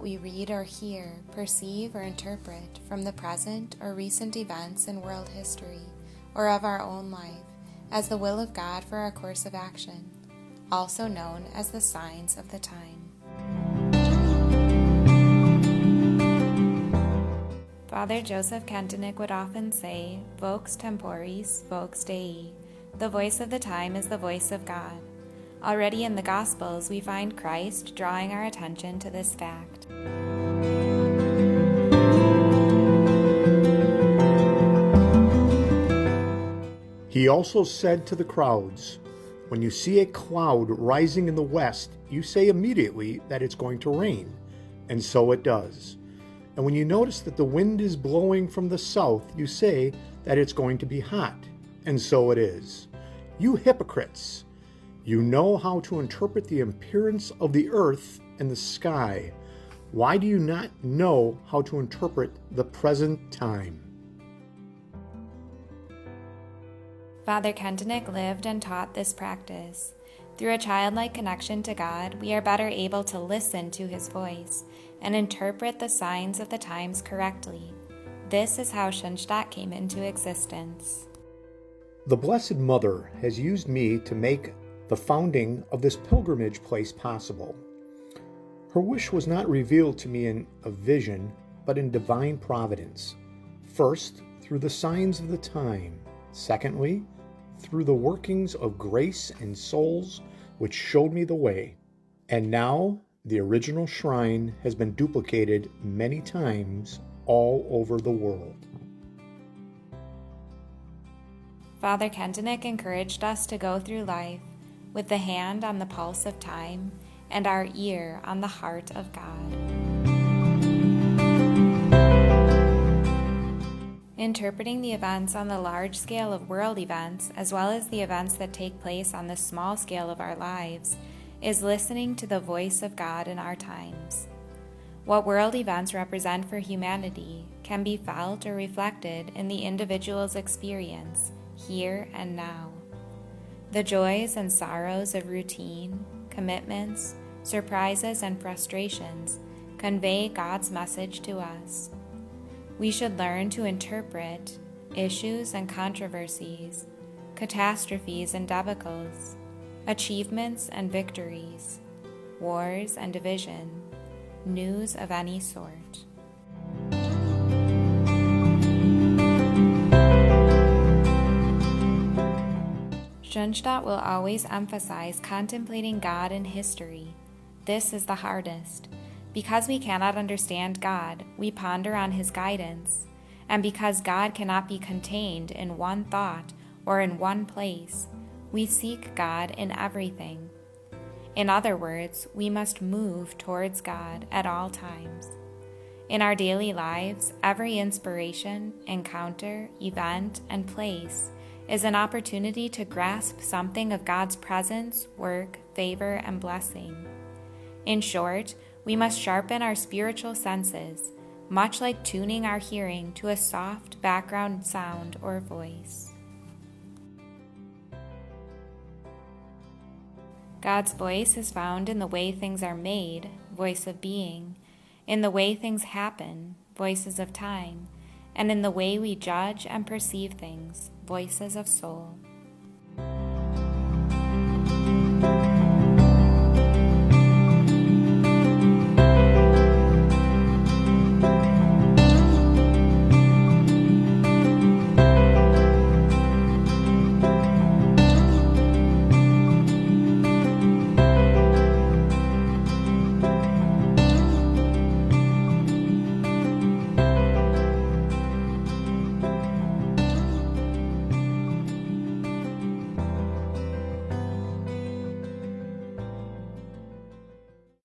we read or hear, perceive or interpret from the present or recent events in world history or of our own life as the will of God for our course of action, also known as the signs of the time. Father Joseph Kentenick would often say, Vox temporis, vox Dei. The voice of the time is the voice of God. Already in the Gospels, we find Christ drawing our attention to this fact. He also said to the crowds, "When you see a cloud rising in the west, you say immediately that it's going to rain, and so it does. And when you notice that the wind is blowing from the south, you say that it's going to be hot, and so it is. You hypocrites! You know how to interpret the appearance of the earth and the sky. Why do you not know how to interpret the present time?" Father Kentenick lived and taught this practice. Through a childlike connection to God, we are better able to listen to His voice and interpret the signs of the times correctly. This is how Schoenstatt came into existence. The Blessed Mother has used me to make the founding of this pilgrimage place possible. Her wish was not revealed to me in a vision, but in divine providence. First, through the signs of the time. Secondly, through the workings of grace and souls which showed me the way. And now, the original shrine has been duplicated many times all over the world. Father Kentenick encouraged us to go through life with the hand on the pulse of time and our ear on the heart of God. Interpreting the events on the large scale of world events, as well as the events that take place on the small scale of our lives, is listening to the voice of God in our times. What world events represent for humanity can be felt or reflected in the individual's experience, here and now. The joys and sorrows of routine, commitments, surprises, and frustrations convey God's message to us. We should learn to interpret issues and controversies, catastrophes and debacles, achievements and victories, wars and division, news of any sort. Schoenstatt will always emphasize contemplating God in history. This is the hardest. Because we cannot understand God, we ponder on His guidance. And because God cannot be contained in one thought or in one place, we seek God in everything. In other words, we must move towards God at all times. In our daily lives, every inspiration, encounter, event, and place is an opportunity to grasp something of God's presence, work, favor, and blessing. In short, we must sharpen our spiritual senses, much like tuning our hearing to a soft background sound or voice. God's voice is found in the way things are made, voice of being, in the way things happen, voices of time, and in the way we judge and perceive things, voices of soul.